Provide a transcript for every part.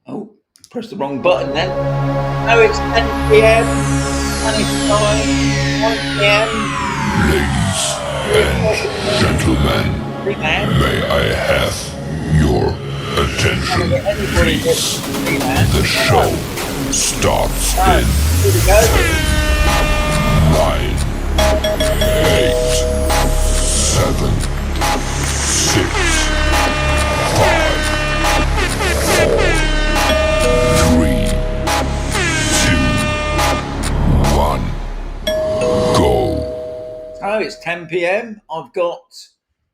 Oh, press the wrong button then. Oh, it's 10 p.m. and it's 9 p.m. Ladies and gentlemen, Free man. may I have your Can't attention, get anybody hit please? free man. The All show right. starts So, in here we go. 9, 8, 7, 6, 5, 4, 3, 2, 1, go. Oh, it's 10 p.m. I've got,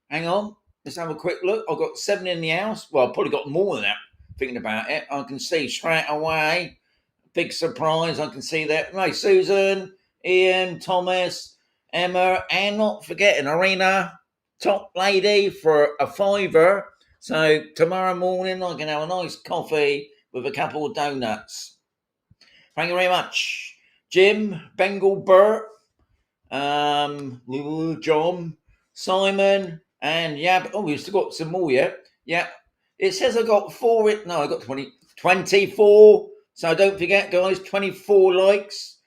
hang on, let's have a quick look. I've got 7 in the house. Well, I've probably got more than that, thinking about it. I can see straight away. Big surprise. I can see that. No, Susan, Ian, Thomas, Emma, and not forgetting Arena, top lady for a $5. So tomorrow morning, I can have a nice coffee with a couple of donuts. Thank you very much. Jim, Bengal Bert, John, Simon, and yeah. Oh, we've still got some more yet. Yeah. It says I got 4. No, I got 24. So don't forget, guys, 24 likes.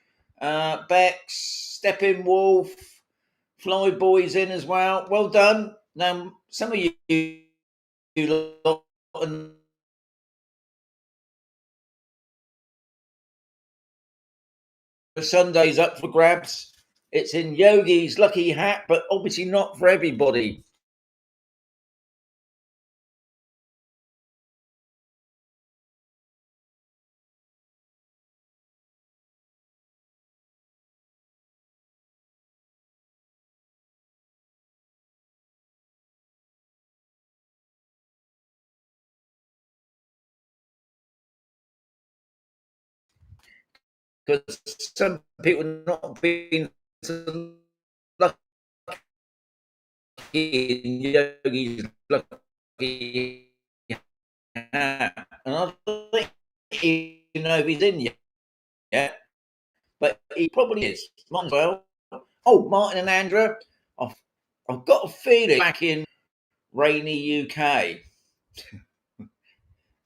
Bex, Stepping Wolf, Fly Boys in as well. Well done. Now, some of you lot on Sunday's up for grabs. It's in Yogi's lucky hat, but obviously not for everybody. Because some people not being so lucky in Yogi's lucky hat. And I don't even know if he's in yet, but he probably is. Might as well. Oh, Martin and Andrew, I've got a feeling back in rainy UK.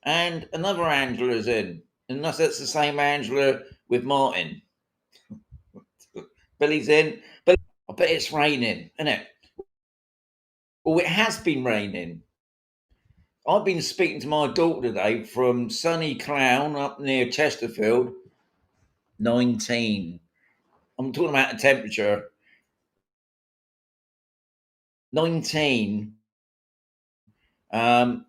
And another Angela's in. Unless that's the same Angela with Martin. Billy's in. But I bet it's raining, isn't it? Well, it has been raining. I've been speaking to my daughter today from sunny Clown up near Chesterfield, 19. I'm talking about the temperature. 19. Um,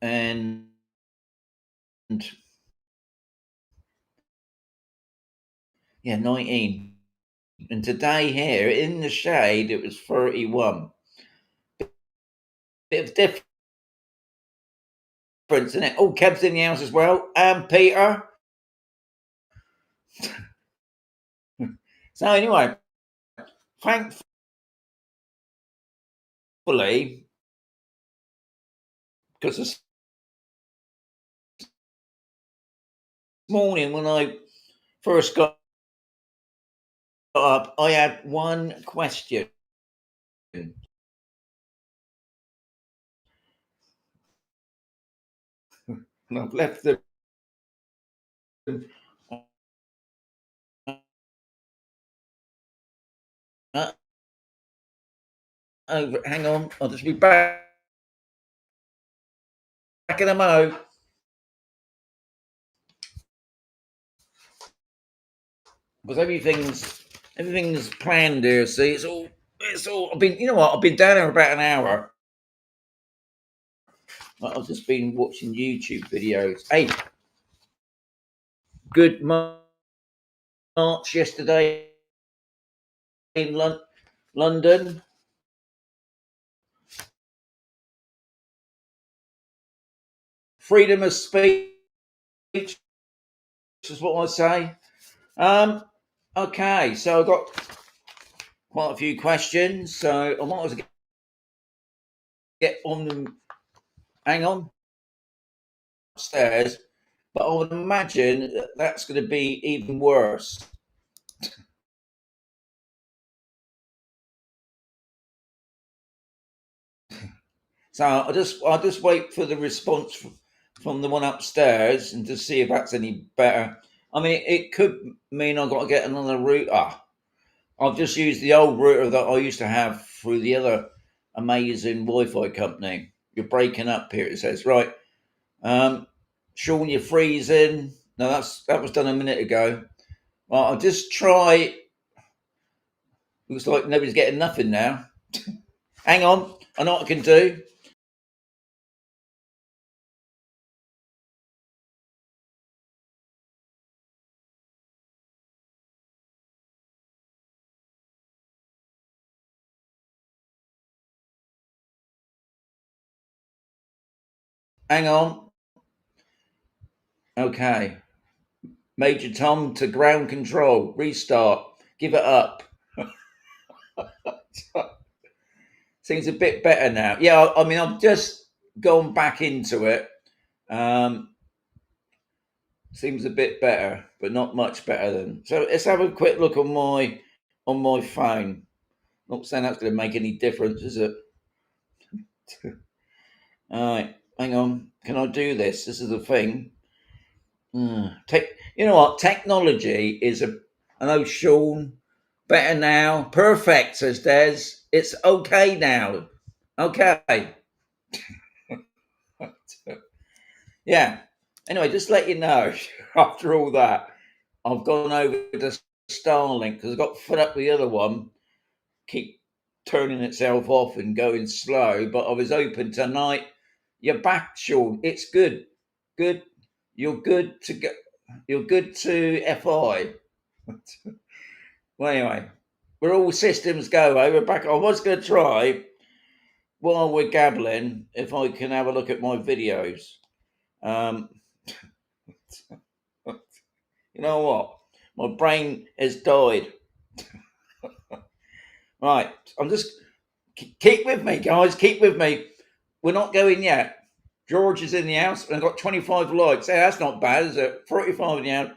and yeah, 19. And today here in the shade, it was 31. Bit of difference, isn't it? Oh, Kev's in the house as well. And Peter. So anyway, thankfully, because this morning when I first got up, I had one question. And I've left them over. Hang on, I'll just be back in a mo. Because everything's planned here. See, it's all. I've been, you know what? I've been down there about an hour. I've just been watching YouTube videos. Hey, good March yesterday in London. Freedom of speech is what I say. Okay, so I've got quite a few questions, so I might as well get on them. Hang on, upstairs, but I would imagine that's going to be even worse. So I'll just wait for the response from the one upstairs and to see if that's any better. I mean, it could mean I've got to get another router. I've just used the old router that I used to have through the other amazing Wi-Fi company. You're breaking up here, it says. Right. Sean, you're freezing. No, that was done a minute ago. Well, I'll just try. Looks like nobody's getting nothing now. Hang on. I know what I can do. Hang on. Okay. Major Tom to ground control. Restart. Give it up. Seems a bit better now. Yeah, I mean, I've just gone back into it. Seems a bit better, but not much better than. So let's have a quick look on my phone. Not saying that's going to make any difference, is it? All right, hang on. Can I do this? This is the thing. You know what? Technology is a. I know, Sean. Better now. Perfect, says Des. It's okay now. Okay. Yeah. Anyway, just let you know, after all that, I've gone over to Starlink because I got fed up with the other one. Keep turning itself off and going slow, but I was open tonight. You're back, Sean. It's good. Good. You're good to go. You're good to FI. Well, anyway, we're all systems go. We're back. I was going to try while we're gabbling if I can have a look at my videos. You know what? My brain has died. Right. I'm just keep with me, guys. Keep with me. We're not going yet. George is in the house and I've got 25 likes. Hey, that's not bad, is it? 45 in the house.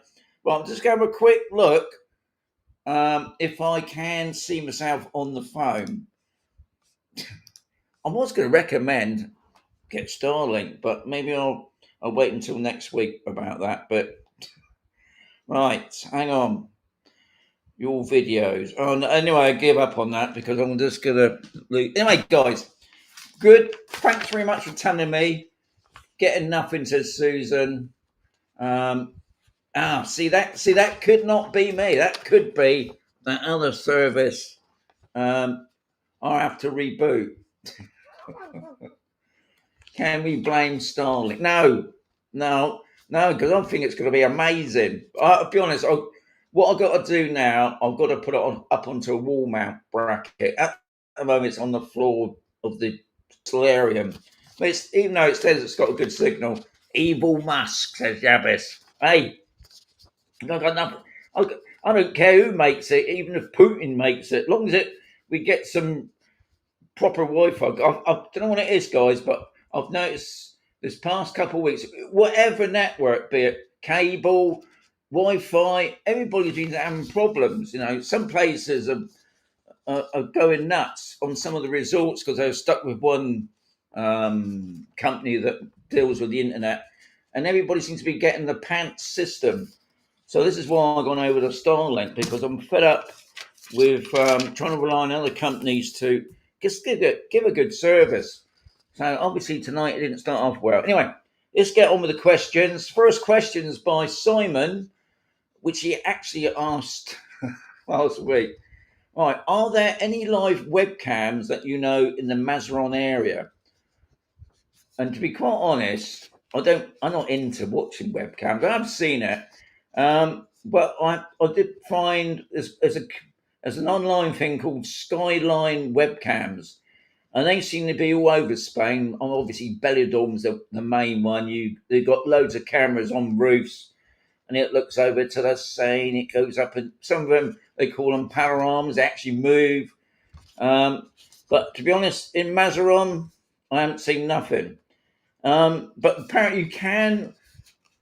Well, I'm just going to have a quick look if I can see myself on the phone. I was going to recommend get Starlink, but maybe I'll wait until next week about that. But right, hang on. Your videos. Oh, no, anyway, I give up on that because I'm just gonna. Anyway, guys, good. Thanks very much for telling me. Getting nothing, says Susan. See that could not be me. That could be that other service. I'll have to reboot. Can we blame Starlink? No, because I think it's going to be amazing. I'll be honest. What I've got to do now, I've got to put it up onto a wall mount bracket. At the moment, it's on the floor of the solarium. But even though it says it's got a good signal, evil Musk, says Yabis. Hey, I've got nothing. I don't care who makes it, even if Putin makes it. As long as we get some proper Wi-Fi. I don't know what it is, guys, but I've noticed this past couple of weeks, whatever network, be it cable, Wi-Fi, everybody's been having problems. You know, some places are going nuts on some of the resorts because they're stuck with one company that deals with the internet, and everybody seems to be getting the pants system. So this is why I've gone over to Starlink, because I'm fed up with trying to rely on other companies to just give a good service. So obviously tonight it didn't start off well. Anyway, let's get on with the questions. First question is by Simon, which he actually asked last week. All right, are there any live webcams that you know in the Mazarrón area? And to be quite honest, I'm not into watching webcams. I've seen it, but I did find there's an online thing called Skyline Webcams, and they seem to be all over Spain. Obviously, Benidorm's the main one. They've got loads of cameras on roofs, and it looks over to the Seine. It goes up, and some of them they call them panoramas. They actually move. But to be honest, in Mazarrón, I haven't seen nothing. But apparently, you can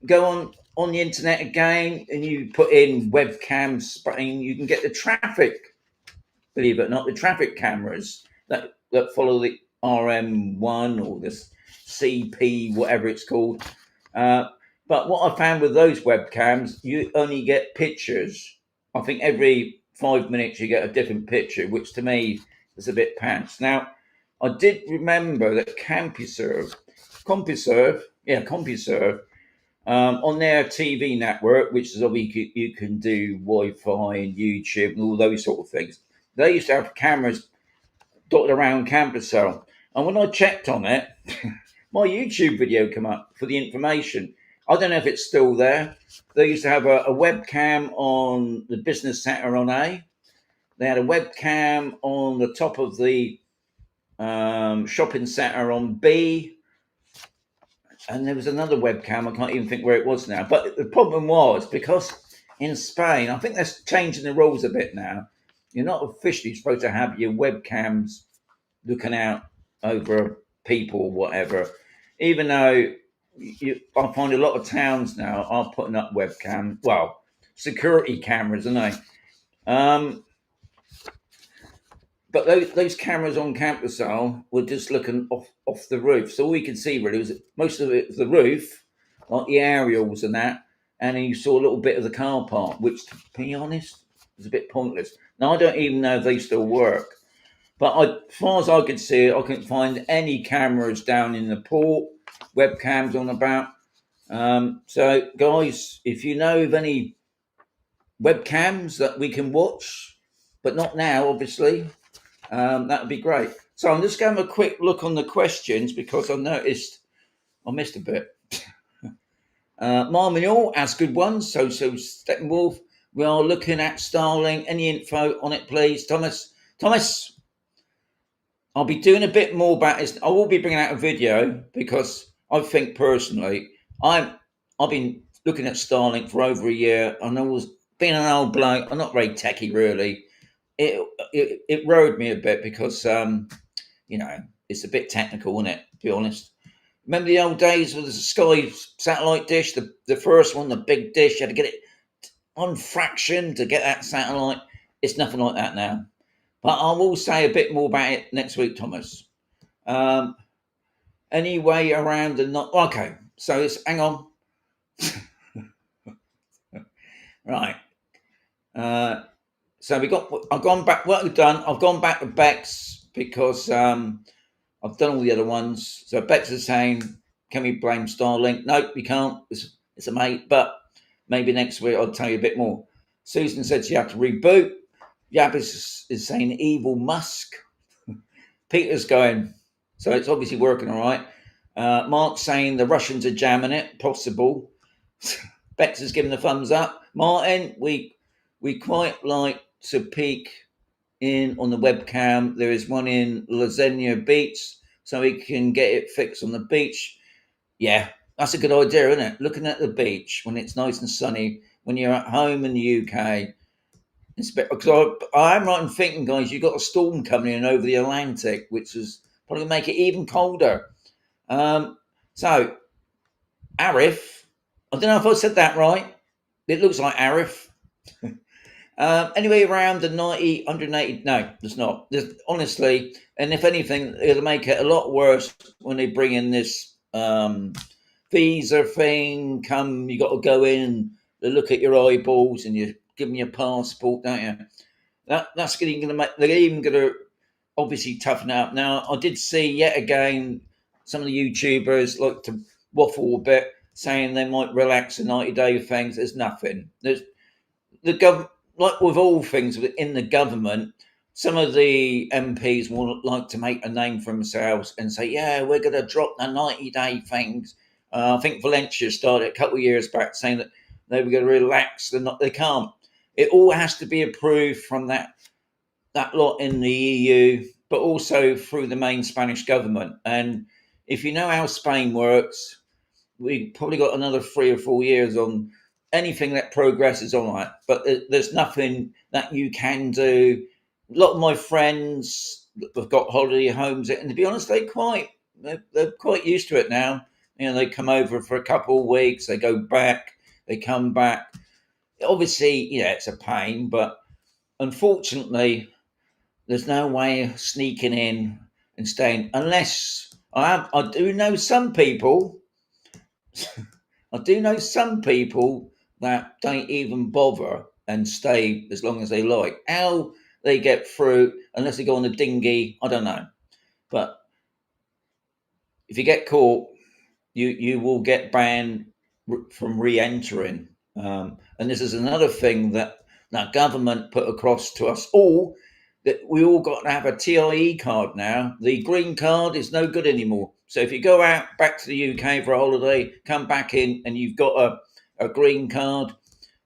go on the internet again, and you put in webcam Spain. You can get the traffic. Believe it or not, the traffic cameras that follow RM1 or this CP, whatever it's called. But what I found with those webcams, you only get pictures. I think every 5 minutes you get a different picture, which to me is a bit pants. Now, I did remember that CompuServe, on their TV network, which is obviously you can do Wi-Fi and YouTube and all those sort of things. They used to have cameras dotted around CompuServe, and when I checked on it, my YouTube video came up for the information. I don't know if it's still there. They used to have a webcam on the business centre on A. They had a webcam on the top of the shopping centre on B. And there was another webcam. I can't even think where it was now. But the problem was, because in Spain, I think they're changing the rules a bit now. You're not officially supposed to have your webcams looking out over people or whatever, even though I find a lot of towns now are putting up webcam, well, security cameras, aren't they? But those cameras on CompuServe were just looking off the roof. So all you could see really was most of it was the roof, like the aerials and that, and then you saw a little bit of the car park, which, to be honest, was a bit pointless. Now, I don't even know if they still work. But as far as I could see, I couldn't find any cameras down in the port, webcams on about. So, guys, if you know of any webcams that we can watch, but not now, obviously, that would be great. So I'm just going to have a quick look on the questions because I noticed I missed a bit. Marminal asked good ones. So Steppenwolf, we are looking at Starlink. Any info on it, please? Thomas, I'll be doing a bit more about this. I will be bringing out a video because I think personally, I've been looking at Starlink for over a year, and I was being an old bloke. I'm not very techie, really. It rode me a bit because it's a bit technical, isn't it? To be honest. Remember the old days with the Sky satellite dish, the first one, the big dish. You had to get it on fraction to get that satellite. It's nothing like that now. But I will say a bit more about it next week, Thomas. Anyway, around the okay. So it's hang on. Right. So I've gone back. What we've done, I've gone back to Bex because I've done all the other ones. So Bex is saying, can we blame Starlink? Nope, we can't. It's a mate, but maybe next week I'll tell you a bit more. Susan said she had to reboot. Yab is saying evil Musk. Peter's going, so it's obviously working all right. Mark's saying the Russians are jamming it, possible. Bex is giving the thumbs up. Martin, we quite like to peek in on the webcam. There is one in Lasagna Beach, so we can get it fixed on the beach. Yeah, that's a good idea, isn't it? Looking at the beach when it's nice and sunny, when you're at home in the UK. Because I am right in thinking, guys, you've got a storm coming in over the Atlantic, which is probably going to make it even colder. So, Arif, I don't know if I said that right. It looks like Arif. Anyway, around the 90, 180, no, it's not. Honestly, and if anything, it'll make it a lot worse when they bring in this visa thing. You got to go in and they look at your eyeballs and you give them your passport, don't you? That's going to make, they're even going to obviously toughen it up. Now, I did see yet again some of the YouTubers like to waffle a bit, saying they might relax the 90-day things. There's nothing. There's the government. Like with all things in the government, some of the MPs will like to make a name for themselves and say, yeah, we're going to drop the 90-day things. I think Valencia started a couple of years back saying that they were going to relax. They can't. It all has to be approved from that lot in the EU, but also through the main Spanish government. And if you know how Spain works, we've probably got another 3 or 4 years on anything that progresses on that, but there's nothing that you can do. A lot of my friends have got holiday homes, and to be honest, they're quite used to it now. You know, they come over for a couple of weeks, they go back, they come back. Obviously, yeah, it's a pain, but unfortunately, there's no way of sneaking in and staying, unless I do know some people. I do know some people that don't even bother and stay as long as they like. How they get through, unless they go on a dinghy, I don't know. But if you get caught, you will get banned from re-entering. And this is another thing that the government put across to us all, that we all got to have a TIE card now. The green card is no good anymore. So if you go out back to the UK for a holiday, come back in and you've got a green card,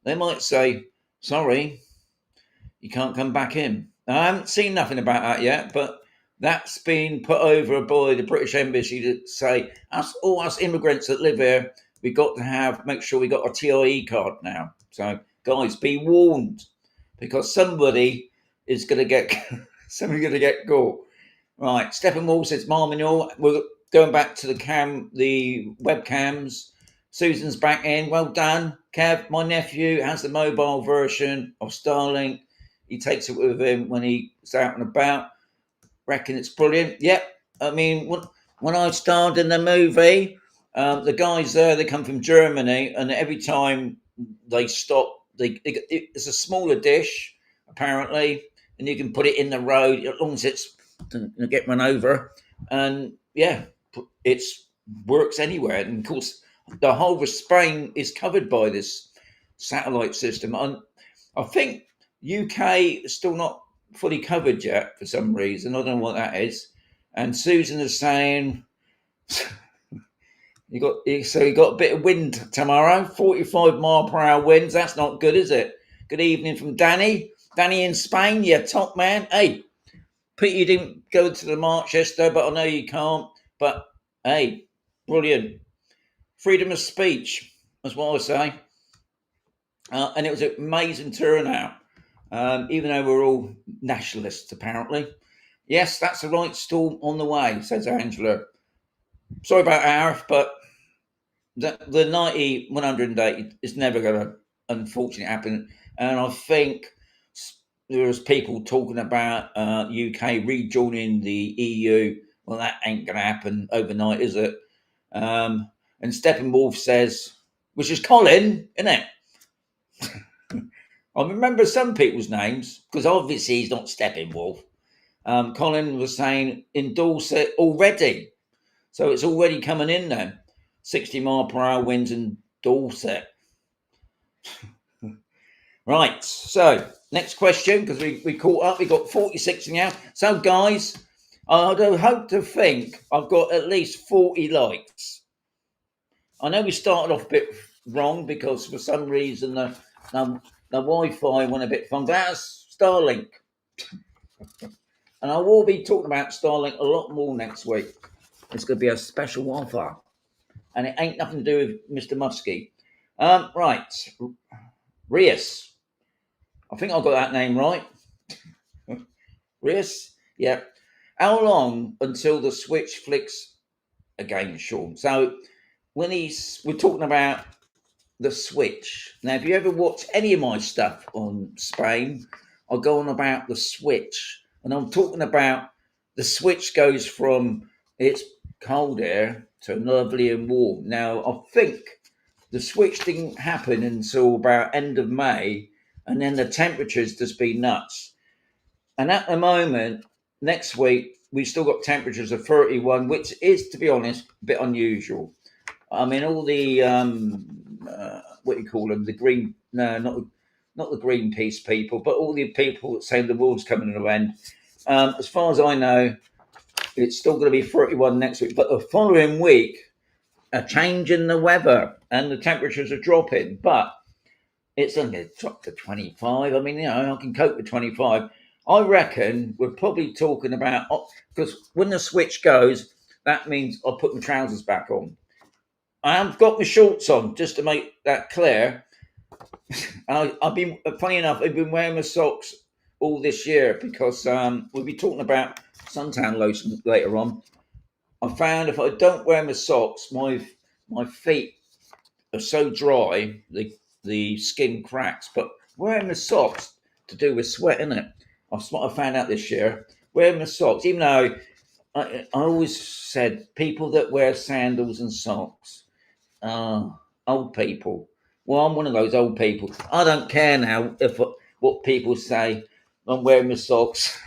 they might say, sorry, you can't come back in. Now, I haven't seen nothing about that yet, but that's been put over by the British Embassy to say, all us immigrants that live here, we got to make sure we got a TIE card now. So guys, be warned, because somebody is going to get caught. Right, Steppenwolf says, Marminor, we're going back to the webcams. Susan's back in. Well done, Kev. My nephew has the mobile version of Starlink. He takes it with him when he's out and about. Reckon it's brilliant. Yep. I mean, when I starred in the movie, the guys there, they come from Germany, and every time they stop, it's a smaller dish, apparently, and you can put it in the road as long as it's going to get run over. And yeah, it works anywhere. And of course, the whole of Spain is covered by this satellite system. And I think UK is still not fully covered yet for some reason. I don't know what that is. And Susan is saying, you got a bit of wind tomorrow, 45-mile-per-hour winds. That's not good, is it? Good evening from Danny. Danny in Spain, you top man. Hey, Pete, you didn't go to the march yesterday, but I know you can't. But hey, brilliant. Freedom of speech, that's what I say. And it was an amazing turnout, even though we're all nationalists, apparently. Yes, that's a right storm on the way, says Angela. Sorry about Arif, but the 90, 180 is never going to, unfortunately, happen. And I think there was people talking about UK rejoining the EU. Well, that ain't going to happen overnight, is it? And Steppenwolf says, which is Colin, isn't it? I remember some people's names, because obviously he's not Steppenwolf. Colin was saying endorse it already. So it's already coming in then. 60-mile-per-hour winds in Dorset. Right, so next question, because we caught up. We got 46 now. So guys, I hope to think I've got at least 40 likes. I know we started off a bit wrong because for some reason the Wi-Fi went a bit funky. That's Starlink. And I will be talking about Starlink a lot more next week. It's going to be a special offer. And it ain't nothing to do with Mr. Muskie. Right. Rias. I think I got that name right. Rias? Yeah. How long until the switch flicks again, Sean? So when we're talking about the switch. Now, if you ever watch any of my stuff on Spain, I go on about the switch. And I'm talking about the switch goes from it's cold air to lovely and warm. Now, I think the switch didn't happen until about end of May, and then the temperatures just been nuts. And at the moment, next week, we've still got temperatures of 31, which is, to be honest, a bit unusual. I mean, all the, what do you call them? The green, no, not the Greenpeace people, but all the people that say the world's coming to an end. As far as I know, it's still going to be 31 next week. But the following week, a change in the weather and the temperatures are dropping. But it's only going to drop to 25. I mean, I can cope with 25. I reckon we're probably talking about, because when the switch goes, that means I'll put my trousers back on. I have got my shorts on, just to make that clear. I've been, funny enough, I've been wearing my socks all this year because we'll be talking about suntan lotion later on. I found if I don't wear my socks, my feet are so dry, the skin cracks. But wearing my socks to do with sweat, isn't it? That's what I found out this year. Wearing my socks, even though I always said people that wear sandals and socks are old people. Well, I'm one of those old people. I don't care now if what people say. I'm wearing my socks.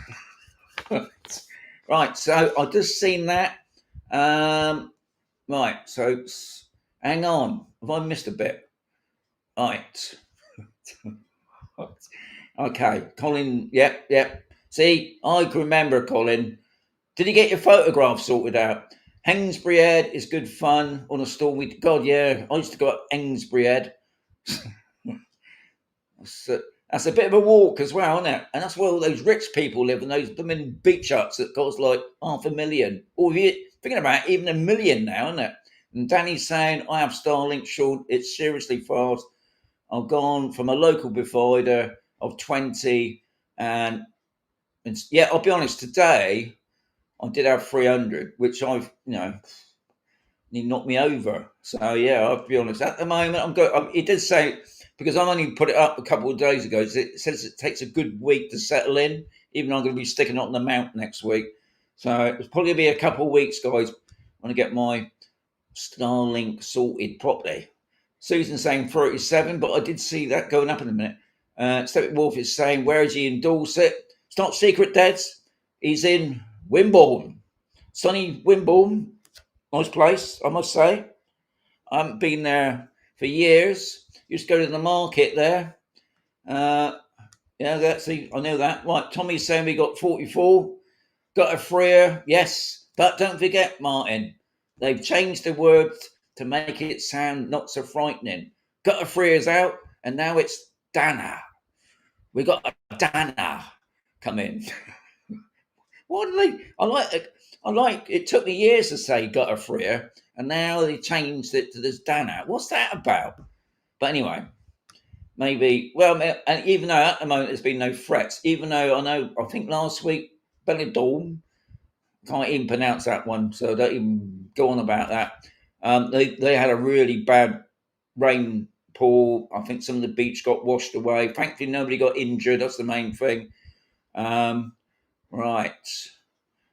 Right, so I just seen that. Right, so hang on. Have I missed a bit? Right. Okay, Colin. Yep. See, I can remember Colin. Did you get your photograph sorted out? Hainsbury Head is good fun on a stormy. God, yeah, I used to go up Hainsbury Head. That's a bit of a walk as well, isn't it? And that's where all those rich people live, and those blooming beach huts that cost like $500,000, or if you're thinking about it, even $1 million now, isn't it? And Danny's saying, I have Starlink, Sean, it's seriously fast. I've gone from a local provider of 20, and yeah, I'll be honest, today I did have 300, which I've, he knocked me over. So yeah, I'll be honest. At the moment, I'm going. It did say, because I only put it up a couple of days ago. It says it takes a good week to settle in. Even though I'm going to be sticking it on the mount next week, so it's probably be a couple of weeks, guys, when I get my Starlink sorted properly. Susan's saying 37, but I did see that going up in a minute. Stephen Wolf is saying, where is he in Dorset? It's not secret, Dads. He's in Wimborne, sunny Wimborne. Nice place, I must say. I haven't been there for years. Used to go to the market there. I know that. Right, Tommy's saying we got 44. Got a freer, yes. But don't forget, Martin, they've changed the words to make it sound not so frightening. Got a freer's out, and now it's Dana. We got a Dana come in. What do they? I like. It took me years to say got a freer, and now they changed it to this Dana. What's that about? But anyway, maybe. Well, and even though at the moment there's been no threats, even though I think last week Benidorm, can't even pronounce that one, so don't even go on about that. They had a really bad rainfall. I think some of the beach got washed away. Thankfully, nobody got injured. That's the main thing. Right.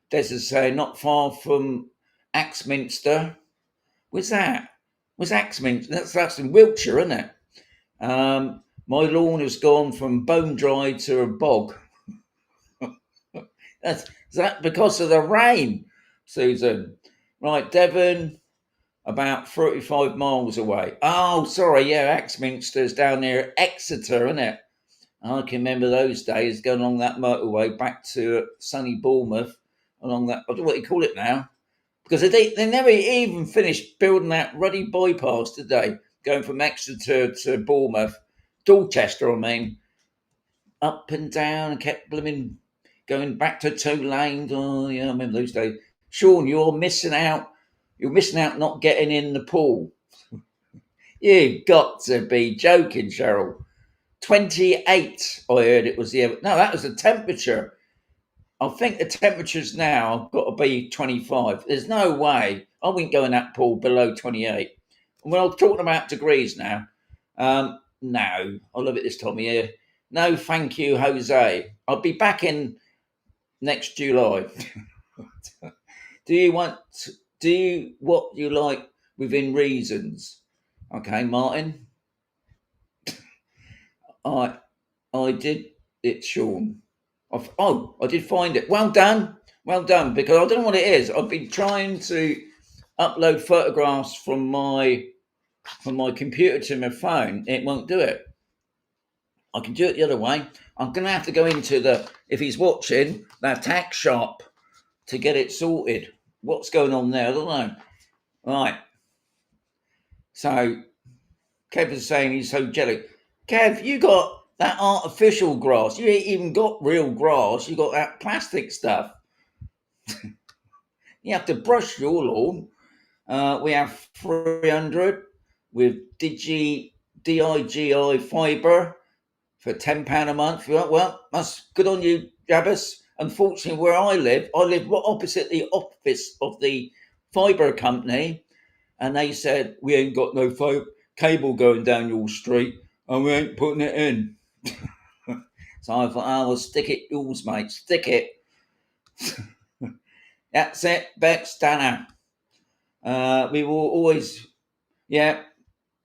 Des is saying not far from Axminster. Where's that? Where's Axminster? That's in Wiltshire, isn't it? My lawn has gone from bone dry to a bog. Is that because of the rain, Susan? Right, Devon, about 35 miles away. Oh, sorry, yeah, Axminster's down near Exeter, isn't it? I can remember those days going along that motorway back to sunny Bournemouth, along that, I don't know what you call it now, because they never even finished building that ruddy bypass, did they? Going from Exeter to Bournemouth, Dorchester, I mean, up and down, and kept blooming going back to 2 lanes. Oh, yeah, I remember those days. Sean, you're missing out. You're missing out not getting in the pool. You've got to be joking, Cheryl. 28, I heard it was the... No, that was the temperature. I think the temperature's now got to be 25. There's no way. I wouldn't go in that pool below 28. And when I'm talking about degrees now, no, I love it this time of year. No, thank you, Jose. I'll be back in next July. Do you what you like within reasons? Okay, Martin. I did it, Sean. I did find it. Well done, because I don't know what it is. I've been trying to upload photographs from my computer to my phone. It won't do it. I can do it the other way. I'm going to have to go into if he's watching, that tax shop to get it sorted. What's going on there? I don't know. Right. So, Kev is saying he's so jelly. Kev, you got that artificial grass. You ain't even got real grass. You got that plastic stuff. You have to brush your lawn. We have 300 with DIGI fibre for £10 a month. Well, that's good on you, Jabus. Unfortunately, where I live opposite the office of the fibre company, and they said, we ain't got no cable going down your street, and we ain't putting it in. So I thought, well, stick it yours, mate. Stick it. That's it, Bex, Dana. We will always, yeah,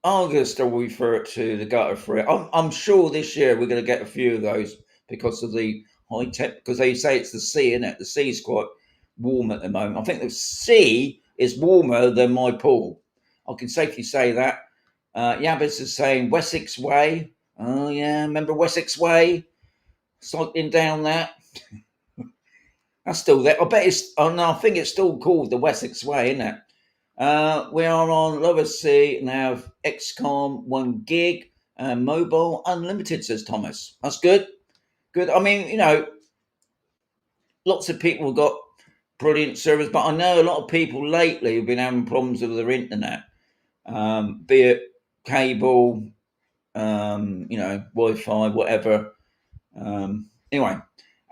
I'm going to still refer to the gutter for it. I'm sure this year we're going to get a few of those because of the high tech, because they say it's the sea, isn't it? The sea's quite warm at the moment. I think the sea is warmer than my pool. I can safely say that. Yabbis is saying Wessex Way. Oh, yeah, remember Wessex Way? Cycling down that. That's still there. I bet it's, oh no, I think it's still called the Wessex Way, isn't it? We are on Lower Sea now. XCOM 1 gig and mobile unlimited, says Thomas. That's good. Good. I mean, you know, lots of people have got brilliant service, but I know a lot of people lately have been having problems with their internet, be it cable, you know, Wi-Fi, whatever. Anyway,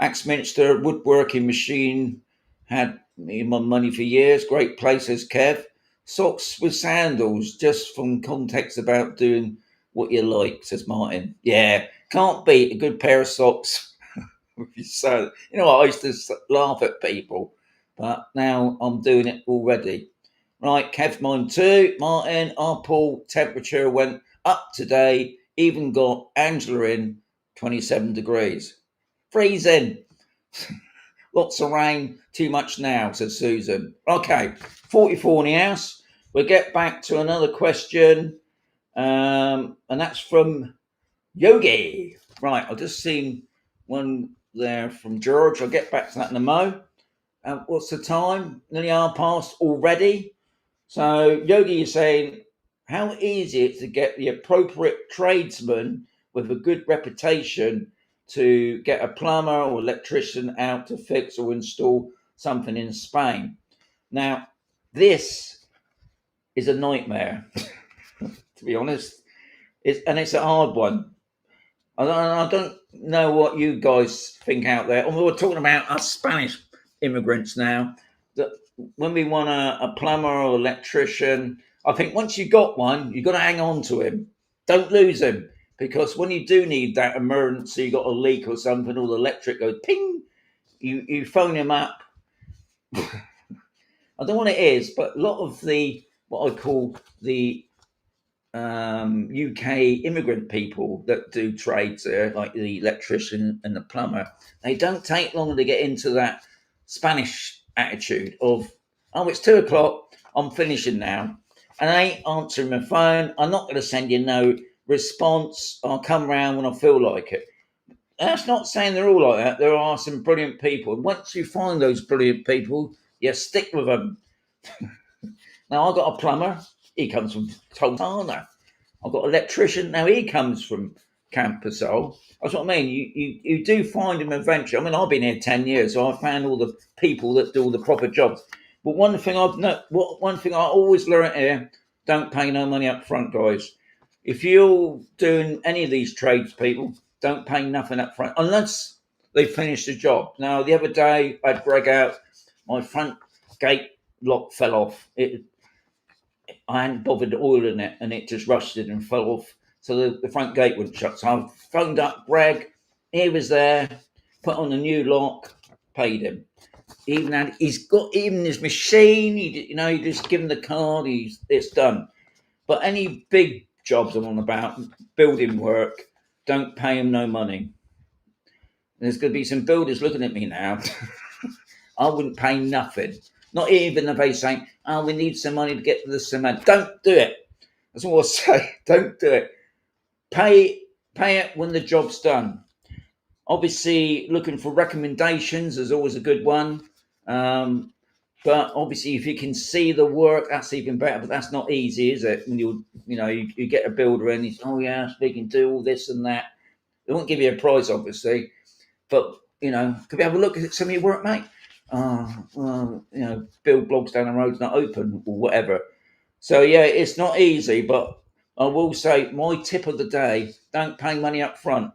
Axminster woodworking machine had me my money for years. Great place, says Kev. Socks with sandals, just from context about doing what you like, says Martin. Yeah, can't beat a good pair of socks. So, you know what, I used to laugh at people, but now I'm doing it already. Right, Kev, mine too. Martin, our pool temperature went up today, even got Angela in 27 degrees. Freezing. Lots of rain, too much now, says Susan. Okay, 44 in the house. We'll get back to another question, and that's from Yogi. Right, I've just seen one there from George. I'll get back to that in a mo. What's the time? Nearly hour past already. So Yogi is saying, how easy it is to get the appropriate tradesman with a good reputation to get a plumber or electrician out to fix or install something in Spain. Now, this is a nightmare, to be honest. It's a hard one. I don't know what you guys think out there. And we're talking about us Spanish immigrants now. That when we want a plumber or electrician, I think once you got one, you've got to hang on to him. Don't lose him. Because when you do need that emergency, you got a leak or something, or the electric goes ping, you phone him up. I don't know what it is, but a lot of the what I call the UK immigrant people that do trades there, like the electrician and the plumber, they don't take long to get into that Spanish attitude of, oh, it's 2:00, I'm finishing now, and I ain't answering my phone. I'm not going to send you no response. I'll come round when I feel like it. That's not saying they're all like that. There are some brilliant people. And once you find those brilliant people, you stick with them. Now, I've got a plumber. He comes from Toltana. I've got an electrician. Now, he comes from Camp Pasol. That's what I mean. You do find them eventually. I mean, I've been here 10 years, so I've found all the people that do all the proper jobs. But one thing I always learn here, don't pay no money up front, guys. If you're doing any of these trades, people, don't pay nothing up front unless they finish the job. Now, the other day, I'd drag out my front gate lock fell off. I hadn't bothered oiling it, and it just rusted and fell off. So the front gate wouldn't shut. So I phoned up Greg. He was there, put on a new lock, paid him. He's got even his machine. You just give him the card. It's done. But any big jobs I'm on about, building work, don't pay him no money. There's going to be some builders looking at me now. I wouldn't pay nothing. Not even if they say, oh, we need some money to get to the cement. Don't do it. That's all I say. Don't do it. Pay it when the job's done. Obviously, looking for recommendations is always a good one. But obviously, if you can see the work, that's even better. But that's not easy, is it? When you get a builder and he's, oh yeah, we can do all this and that. They won't give you a price, obviously. But could we have a look at some of your work, mate? Bill Blogs down the road's not open or whatever. So yeah, it's not easy. But I will say, my tip of the day: don't pay money up front.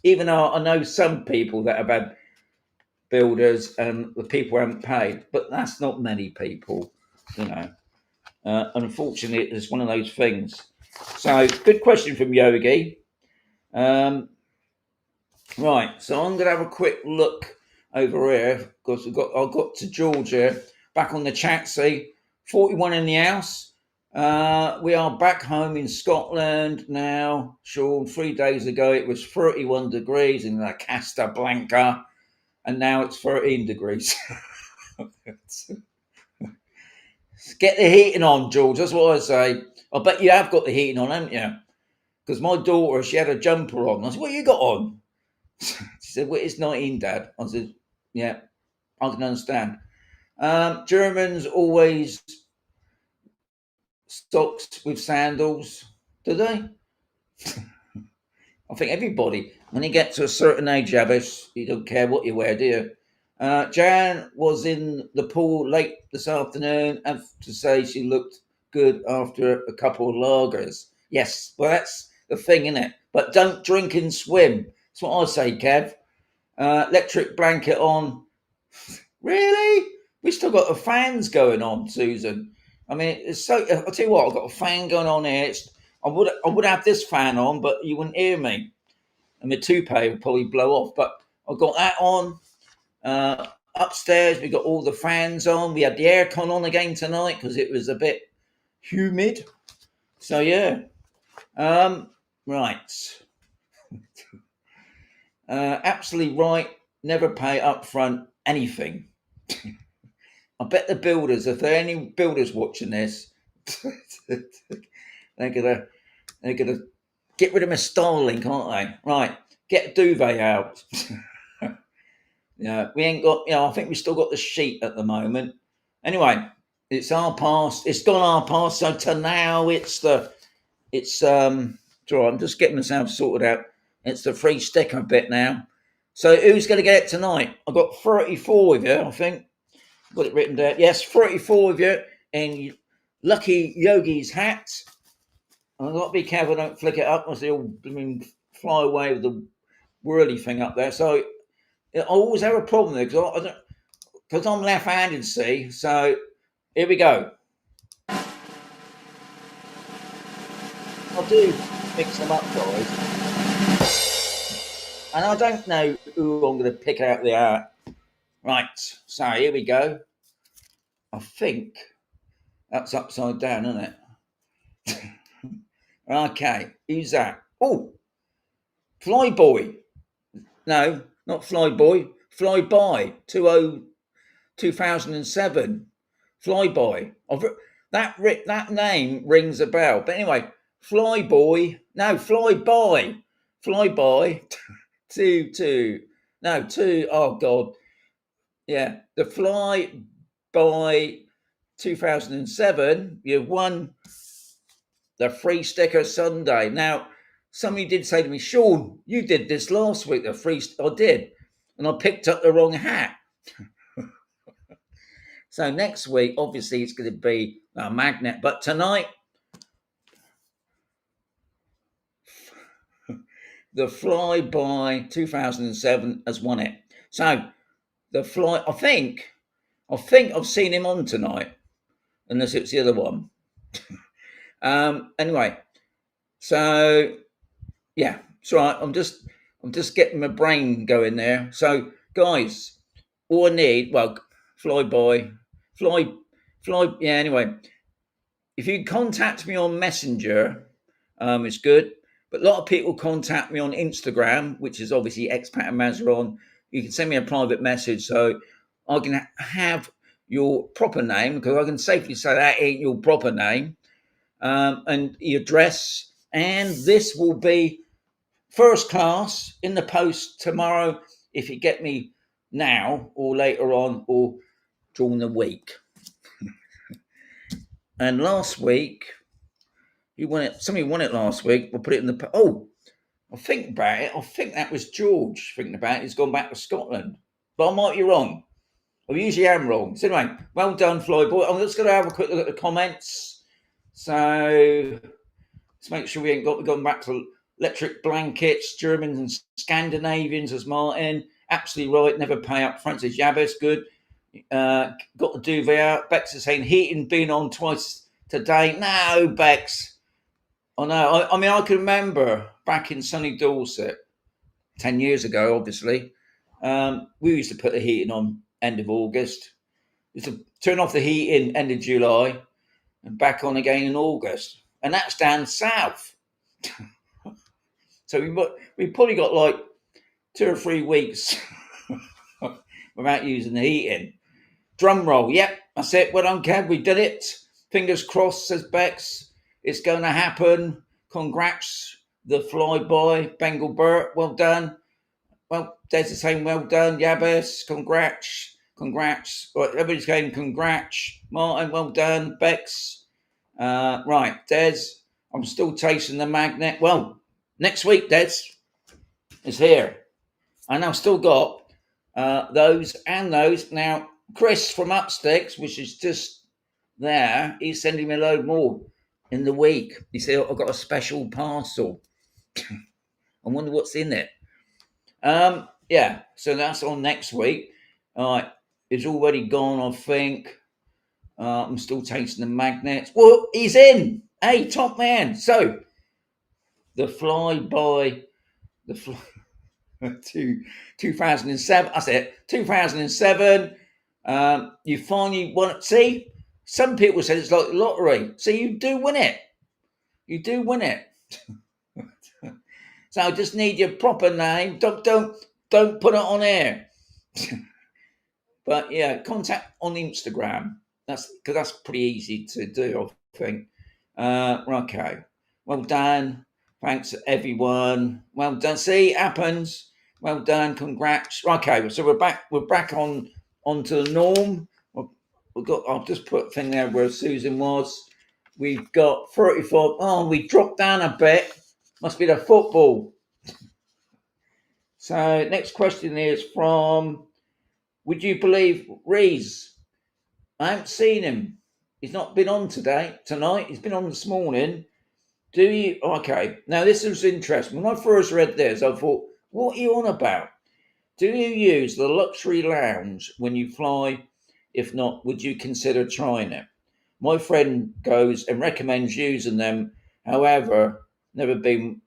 Even though I know some people that have had builders and the people haven't paid, but that's not many people, unfortunately, it's one of those things. So, good question from Yogi. Right, so I'm going to have a quick look over here because I got to Georgia back on the taxi. 41 in the house. We are back home in Scotland now. Sean, 3 days ago it was 31 degrees in La Casablanca, and now it's 13 degrees. Get the heating on, George. That's what I say. I bet you have got the heating on, haven't you? Because my daughter, she had a jumper on. I said, "What you got on?" She said, "Well, it's 19, Dad." I said, "Yeah, I can understand." Germans always socks with sandals, do they? I think everybody, when you get to a certain age, Abbas, you don't care what you wear, do you? Jan was in the pool late this afternoon. I have to say she looked good after a couple of lagers. Yes, well, that's the thing, isn't it? But don't drink and swim. That's what I say, Kev. Electric blanket on. Really? We still got the fans going on, Susan. I mean, it's so. I'll tell you what. I've got a fan going on here. I would have this fan on, but you wouldn't hear me, and my toupee would probably blow off. But I've got that on. Upstairs, we got all the fans on. We had the aircon on again tonight because it was a bit humid. So yeah, right. Absolutely right. Never pay up front anything. I bet the builders, if there are any builders watching this, they're gonna get rid of my Starlink, aren't they? Right, get a duvet out. Yeah, we ain't got. I think we still got the sheet at the moment. Anyway, it's our past. It's gone our past. So to now, it's right. I'm just getting myself sorted out. It's the free sticker bit now. So who's going to get it tonight? I've got 34 of you, I think. Got it written down. Yes, 34 of you in Lucky Yogi's hat. I've got to be careful, don't flick it up, because they'll fly away with the whirly thing up there. So I always have a problem there because I'm left-handed, see. So here we go. I do mix them up, guys. And I don't know who I'm going to pick out the art. Right, so here we go. I think that's upside down, isn't it? Okay, who's that? Oh, Flyboy. No, not Flyboy. Flyby. 2007. Flyby. That name rings a bell. But anyway, Flyboy. No, Flyby. Flyby. two. Oh God. Yeah, the Flyby 2007. You've won the free sticker Sunday. Now, somebody did say to me, Sean, you did this last week, I did. And I picked up the wrong hat. So next week, obviously, it's going to be a magnet. But tonight, the Flyby 2007 has won it. So I think I've seen him on tonight, unless it's the other one. Anyway, so yeah, it's all right. I'm just getting my brain going there. So guys, all I need, fly. Yeah. Anyway, if you contact me on Messenger, it's good. But a lot of people contact me on Instagram, which is obviously Expat and Mazarrón. You can send me a private message so I can have your proper name, because I can safely say that ain't your proper name, and your address. And this will be first class in the post tomorrow if you get me now or later on or during the week. And last week, somebody won it last week. We'll put it in the... I think about it. I think that was George thinking about it. He's gone back to Scotland. But I might be wrong. I usually am wrong. So anyway, well done, Flyboy. I'm just going to have a quick look at the comments. So let's make sure we've gone back to electric blankets, Germans and Scandinavians, as Martin. Absolutely right. Never pay up front, says Yabbis. Good. Got the duvet out. Bex is saying heating been on twice today. No, Bex. I know. I can remember back in sunny Dorset 10 years ago, obviously. We used to put the heating on end of August. We used to turn off the heating end of July and back on again in August. And that's down south. So we probably got like 2 or 3 weeks without using the heating. Drum roll. Yep, that's it. Well done, Kev. We did it. Fingers crossed, says Bex. It's going to happen. Congrats, the flyby, Bengal Bert. Well done. Well, Des is saying well done. Yabes, congrats. Congrats. Right, everybody's saying congrats. Martin, well done. Bex. Right, Des, I'm still tasting the magnet. Well, next week, Des is here. And I've still got those and those. Now, Chris from UPSTICKS, which is just there, he's sending me a load more in the week. He said, I've got a special parcel. I wonder what's in it. Yeah, so that's on next week. All right, it's already gone, I think. I'm still tasting the magnets. Well, he's in. Hey, top man. So, the flyby, 2007. That's it. 2007. You finally won. See, some people say it's like lottery. See, you do win it. You do win it. So I just need your proper name. Don't put it on air. But yeah, contact on Instagram. That's because that's pretty easy to do, I think. Okay. Well done. Thanks everyone. Well done. See, it happens. Well done. Congrats. Okay, so we're back onto the norm. I'll just put a thing there where Susan was. We've got 34. Oh, we dropped down a bit. Must be the football. So next question is from, would you believe Rees? I haven't seen him. He's not been on tonight. He's been on this morning. Do you? Okay. Now, this is interesting. When I first read this, I thought, what are you on about? Do you use the luxury lounge when you fly? If not, would you consider trying it? My friend goes and recommends using them. However, never been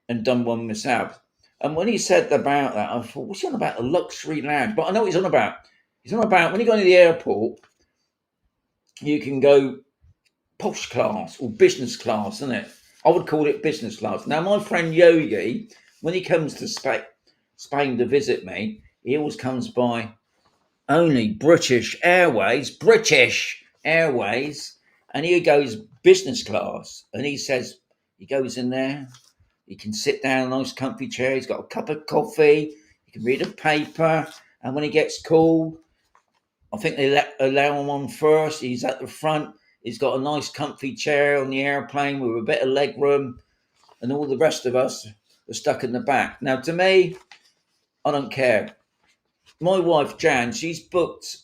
and done one myself. And when he said about that, I thought, what's he on about? A luxury lounge. But I know what he's on about. He's on about when you go to the airport, you can go posh class or business class, isn't it? I would call it business class. Now, my friend Yogi, when he comes to Spain to visit me, he always comes by only British Airways, and he goes business class. And he says, he goes in there, he can sit down in a nice comfy chair, he's got a cup of coffee, he can read a paper, and when he gets called, I think they allow him on first, he's at the front, he's got a nice comfy chair on the airplane with a bit of leg room, and all the rest of us are stuck in the back. Now, to me, I don't care. My wife, Jan, she's booked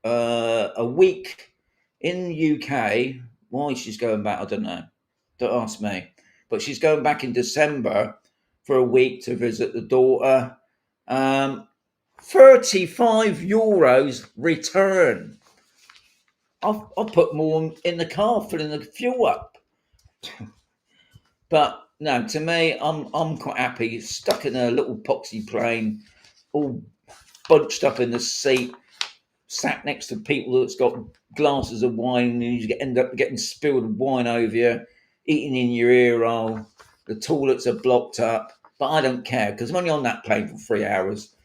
a week in the UK. Why she's going back, I don't know. Don't ask me. But she's going back in December for a week to visit the daughter. 35 euros return. I'll put more in the car, filling the fuel up. But no, to me, I'm quite happy. Stuck in a little poxy plane, all bunched up in the seat, sat next to people that's got glasses of wine, and you end up getting spilled wine over you, eating in your ear hole. The toilets are blocked up, but I don't care because I'm only on that plane for 3 hours.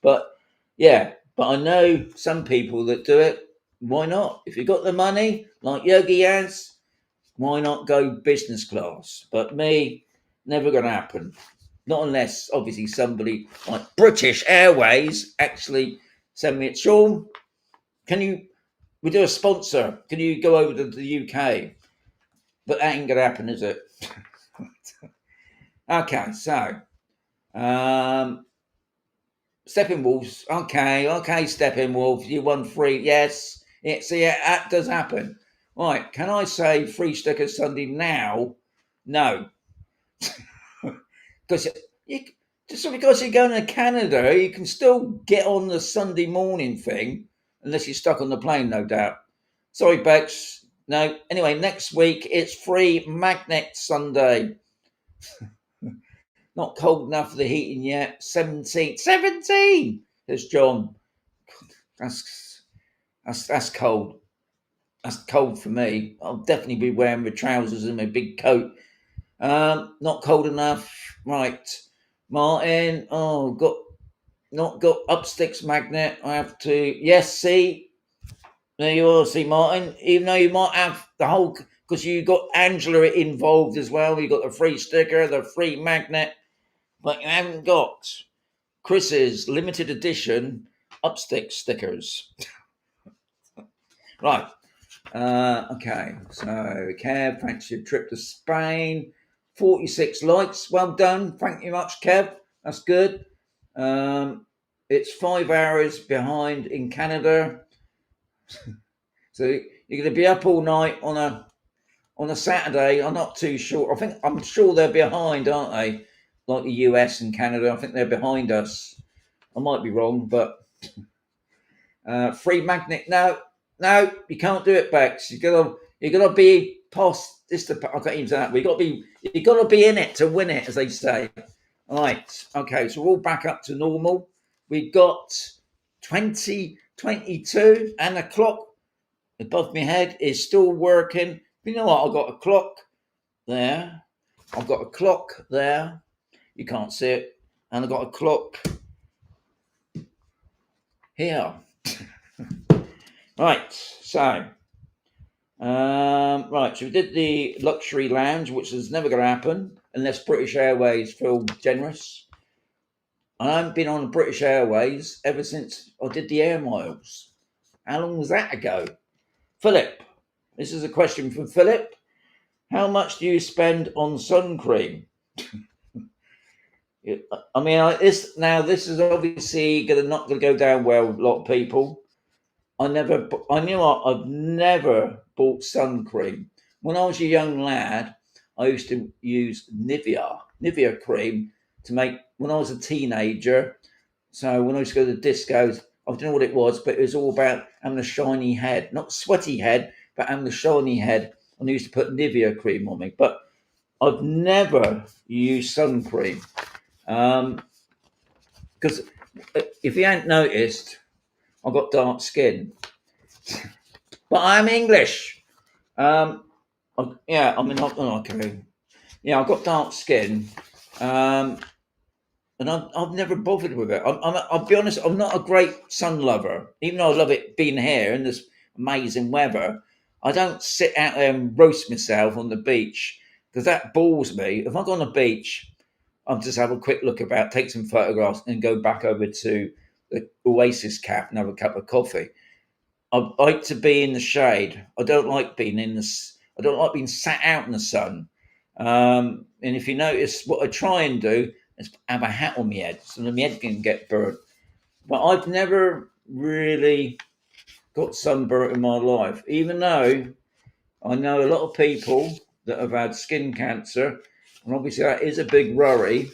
But yeah, but I know some people that do it. Why not? If you've got the money, like Yogi has, why not go business class? But me, never going to happen. Not unless, obviously, somebody like British Airways actually send me it. Sean, we do a sponsor. Can you go over to the UK? But that ain't going to happen, is it? Okay, so Steppenwolves. Okay, Steppenwolves. You won free. Yes. See, that does happen. Right, can I say free sticker Sunday now? No. Because just because you're going to Canada, you can still get on the Sunday morning thing, unless you're stuck on the plane, no doubt. Sorry, Bex. No. Anyway, next week it's free Magnet Sunday. Not cold enough for the heating yet. 17. 17! There's John. That's cold. That's cold for me. I'll definitely be wearing my trousers and my big coat. Not cold enough. Right. Martin. Oh, not got UPSTICKS magnet. I have to. Yes, see. There you are, see, Martin. Even though you might have the whole, because you got Angela involved as well. You got the free sticker, the free magnet, but you haven't got Chris's limited edition UPSTICKS stickers. Right. Okay. So, Kev, thanks for your trip to Spain. 46 likes. Well done. Thank you much, Kev. That's good. It's 5 hours behind in Canada. So you're going to be up all night on a Saturday. I'm not too sure. I'm sure they're behind, aren't they? Like the US and Canada. I think they're behind us. I might be wrong, but free magnet. No, you can't do it, Bex. You gotta be past this. I can't even say that. You gotta be in it to win it, as they say. All right. Okay. So we're all back up to normal. We've got 2022, and the clock above my head is still working. You know what? I've got a clock there. I've got a clock there. You can't see it. And I've got a clock here. Right. So, so we did the luxury lounge, which is never going to happen unless British Airways feel generous. I haven't been on British Airways ever since I did the air miles. How long was that ago? Philip, this is a question from Philip. How much do you spend on sun cream? I mean, this is obviously not going to go down well with a lot of people. I've never bought sun cream. When I was a young lad, I used to use Nivea cream to make, when I was a teenager. So when I used to go to the discos, I don't know what it was, but it was all about having a shiny head, not sweaty head, but having a shiny head. And I used to put Nivea cream on me, but I've never used sun cream. Because if you ain't noticed, I've got dark skin. But I'm English. I've got dark skin. And I've never bothered with it. I'll be honest, I'm not a great sun lover. Even though I love it being here in this amazing weather, I don't sit out there and roast myself on the beach because that bores me. If I go on the beach, I'll just have a quick look about, take some photographs, and go back over to the Oasis Cafe and have a cup of coffee. I like to be in the shade. I don't like being I don't like being sat out in the sun. And if you notice, what I try and do is have a hat on my head so that my head can get burnt. But I've never really got sunburnt in my life, even though I know a lot of people that have had skin cancer, and obviously that is a big worry.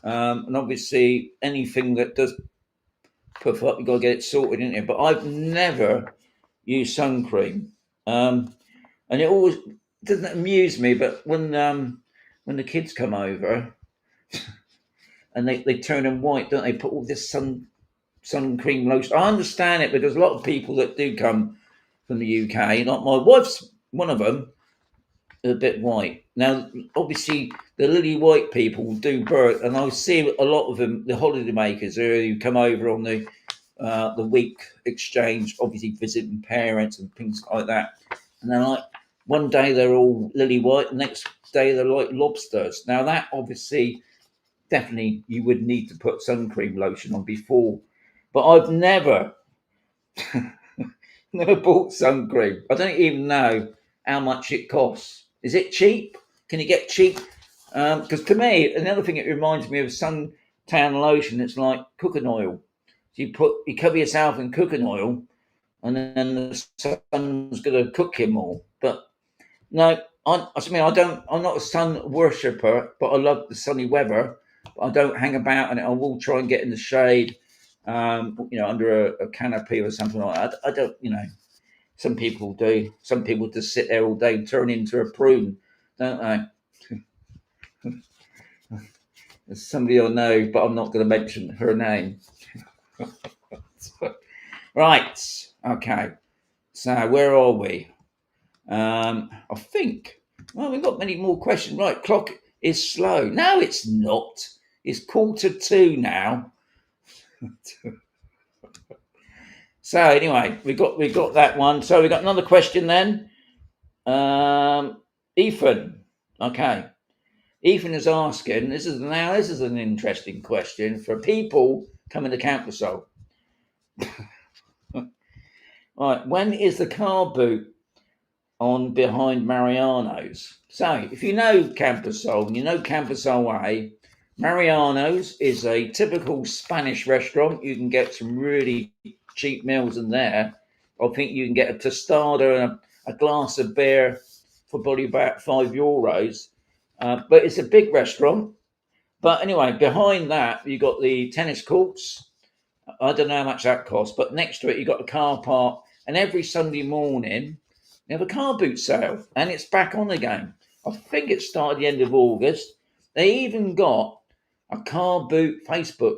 And obviously anything that does puff up, you've got to get it sorted, isn't it? But I've never used sun cream. And it always doesn't amuse me, but when the kids come over and they turn them white, don't they? Put all this sun cream lotion. I understand it, but there's a lot of people that do come from the UK. Like my wife's one of them, a bit white. Now, obviously, the lily white people do burn, and I see a lot of them, the holiday makers who come over on the week exchange, obviously visiting parents and things like that. And they're like, one day they're all lily white, the next day they're like lobsters. Now, that obviously, definitely, you would need to put sun cream lotion on before. But I've never bought sun cream. I don't even know how much it costs. Is it cheap? Can you get cheap? Because to me, another thing, it reminds me of suntan lotion. It's like cooking oil. So you cover yourself in cooking oil, and then the sun's going to cook you more. But no, I'm not a sun worshipper, but I love the sunny weather. But I don't hang about in it. I will try and get in the shade, under a canopy or something like that. I don't, some people do. Some people just sit there all day and turn into a prune, don't they? There's somebody I know, but I'm not going to mention her name. Right. Okay. So where are we? I think. Well, we've got many more questions. Right. Clock is slow. No, it's not. It's 1:45 now. So anyway, we got that one. So we got another question then. Ethan. Okay. Ethan is asking. This is an interesting question for people coming to Campersol. Right. When is the car boot on behind Mariano's? So if you know Campersol and you know Campersol A, Mariano's is a typical Spanish restaurant. You can get some really cheap meals in there. I think you can get a tostada and a glass of beer for probably about €5. But it's a big restaurant. But anyway, behind that, you got the tennis courts. I don't know how much that costs, but next to it, you got the car park. And every Sunday morning, they have a car boot sale, and it's back on again. I think it started the end of August. They even got a car boot Facebook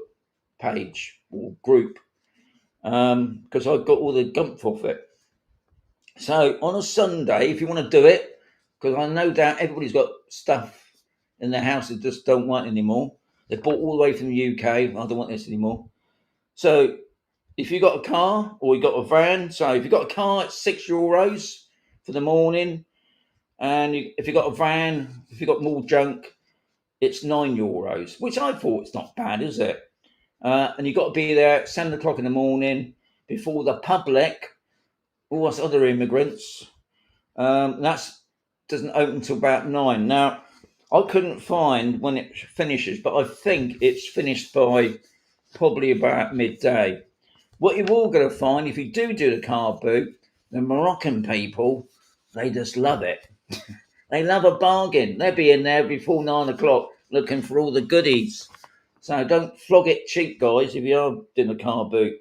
page or group because I got all the gump off it. So on a Sunday, if you want to do it, because I no doubt everybody's got stuff in their house that just don't want anymore. They bought all the way from the UK. I don't want this anymore. So if you got a car or you got a van, so if you got a car, it's €6 for the morning, and if you got a van, if you got more junk, it's €9, which I thought it's not bad, is it? And you got to be there at 7 o'clock in the morning before the public, all us other immigrants. That doesn't open till about 9. Now, I couldn't find when it finishes, but I think it's finished by probably about midday. What you're all going to find, if you do the car boot, the Moroccan people, they just love it. They love a bargain. They'll be in there before 9 o'clock looking for all the goodies. So don't flog it cheap, guys, if you are doing a car boot.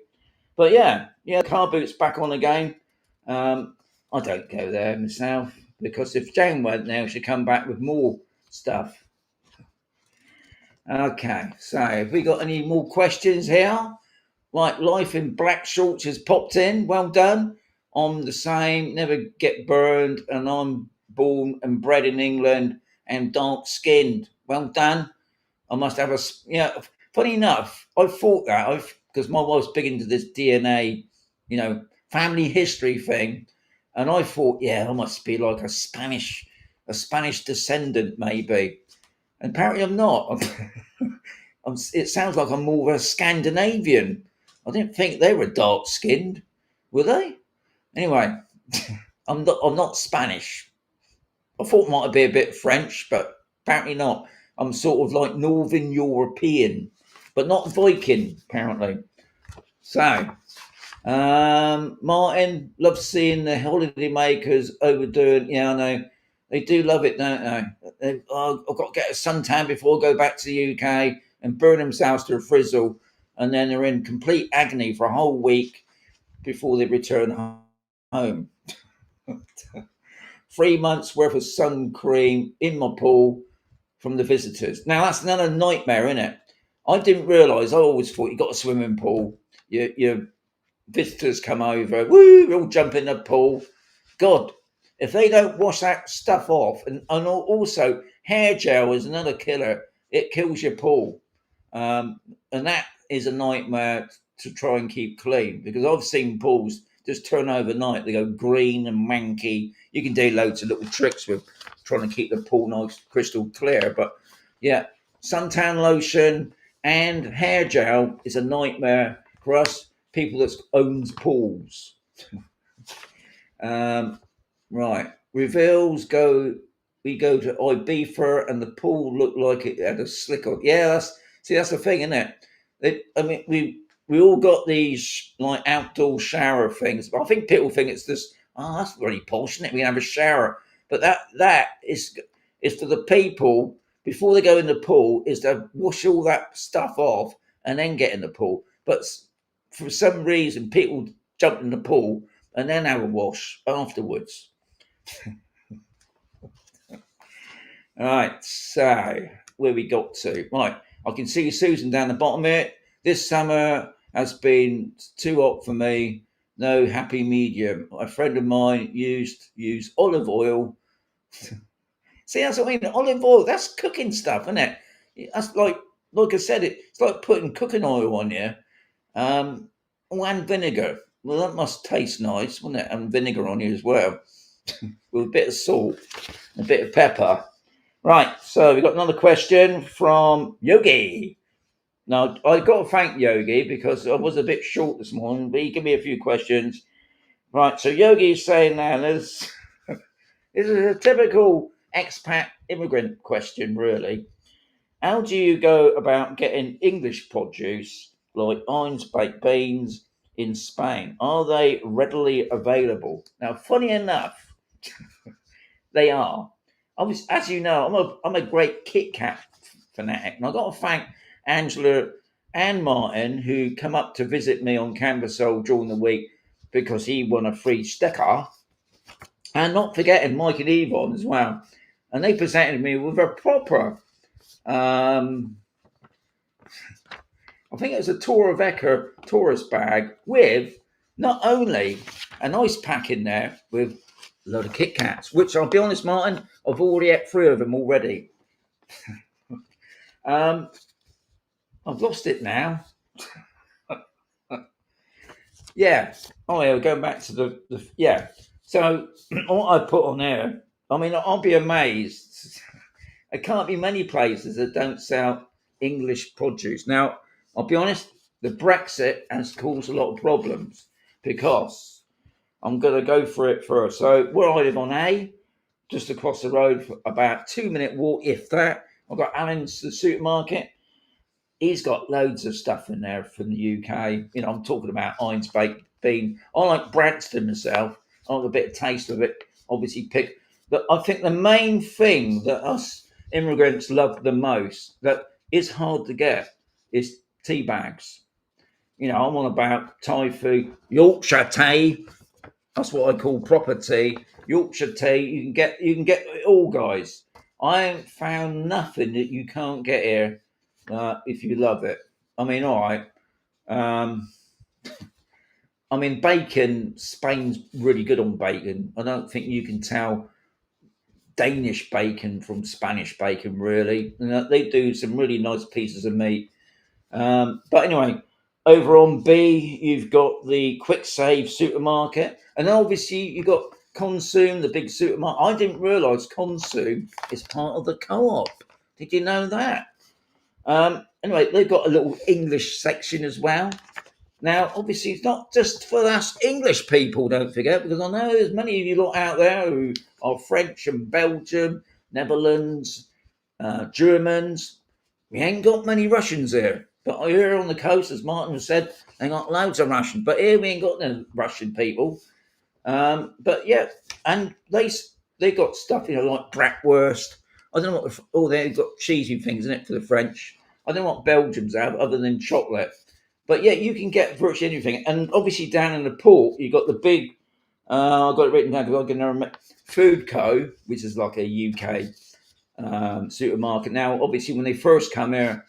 But yeah, car boot's back on again. I don't go there myself because if Jane went now, she'd come back with more stuff. Okay, so have we got any more questions here? Right, Life in Black Shorts has popped in. Well done. I'm the same, never get burned, and I'm born and bred in England and dark skinned. Well done. I must have funny enough, I thought that because my wife's big into this DNA, family history thing. And I thought, I must be like a Spanish descendant, maybe. And apparently I'm not. It sounds like I'm more of a Scandinavian. I didn't think they were dark skinned, were they? Anyway, I'm not Spanish. I thought it might be a bit French, but apparently not. I'm sort of like Northern European, but not Viking, apparently. So, Martin, loves seeing the holiday makers overdoing. Yeah, I know. They do love it, don't they? I've got to get a suntan before I go back to the UK and burn themselves to a frizzle. And then they're in complete agony for a whole week before they return home. 3 months worth of sun cream in my pool from the visitors. Now, that's another nightmare, isn't it? I didn't realise. I always thought you got a swimming pool. Your visitors come over. Woo! We all jump in the pool. God, if they don't wash that stuff off, and also hair gel is another killer. It kills your pool. And that is a nightmare to try and keep clean because I've seen pools just turn overnight. They go green and manky. You can do loads of little tricks with trying to keep the pool nice, crystal clear. But yeah, suntan lotion and hair gel is a nightmare for us people that owns pools. Right, we go to Ibiza and the pool looked like it had a slick on. Yeah, that's the thing, isn't it? We all got these like outdoor shower things, but I think people think it's just that's very posh, isn't it? We can have a shower, but that is for the people before they go in the pool is to wash all that stuff off and then get in the pool. But for some reason, people jump in the pool and then have a wash afterwards. All right, so where we got to? Right, I can see Susan down the bottom of it. This summer has been too hot for me. No happy medium. A friend of mine used olive oil. See, that's what I mean. Olive oil, that's cooking stuff, isn't it? That's like I said, it's like putting cooking oil on you. And vinegar. Well, that must taste nice, wouldn't it? And vinegar on you as well, with a bit of salt, a bit of pepper. Right, so we've got another question from Yogi. Now, I got to thank Yogi because I was a bit short this morning, but he gave me a few questions. Right, so Yogi is saying now, this is a typical expat immigrant question, really. How do you go about getting English produce like Heinz baked beans in Spain? Are they readily available? Now, funny enough, they are. As you know, I'm a great Kit Kat fanatic, and I've got to thank Angela and Martin who come up to visit me on Cambusole during the week because he won a free sticker, and not forgetting Mike and Yvonne as well. And they presented me with a proper, I think it was a Torre Vecca tourist bag with not only a nice pack in there with a load of Kit Kats, which I'll be honest, Martin, I've already ate 3 of them already. I've lost it now. Yeah. Oh, yeah, going back to the yeah. So what I put on there, I mean, I'll be amazed. There can't be many places that don't sell English produce. Now, I'll be honest, the Brexit has caused a lot of problems because I'm going to go for it first. So where I live on A, just across the road, for about 2-minute walk, if that. I've got Alan's the supermarket. He's got loads of stuff in there from the UK. You know, I'm talking about Heinz baked bean. I like Branston myself. I like a bit of taste of it. Obviously, But I think the main thing that us immigrants love the most, that is hard to get, is tea bags. You know, I'm on about Thai food, Yorkshire tea. That's what I call proper tea. Yorkshire tea, you can get it all, guys. I ain't found nothing that you can't get here if you love it. I mean, all right. I mean, bacon. Spain's really good on bacon. I don't think you can tell Danish bacon from Spanish bacon, really. They do some really nice pieces of meat. But anyway, over on B, you've got the Quick Save supermarket, and obviously you've got Consume, the big supermarket. I didn't realise Consume is part of the co-op. Did you know that? Anyway, they've got a little English section as well. Now, obviously, it's not just for us English people, don't forget, because I know there's many of you lot out there who are French and Belgium, Netherlands, Germans. We ain't got many Russians here. But here on the coast, as Martin has said, they got loads of Russians. But here we ain't got no Russian people. But yeah, and they got stuff, you know, like bratwurst. I don't know what they've got cheesy things in it for the French. I don't know what Belgians have other than chocolate. But yeah, you can get virtually anything. And obviously down in the port, you've got the big, I've got it written down because I can remember, Food Co, which is like a UK supermarket. Now, obviously, when they first come here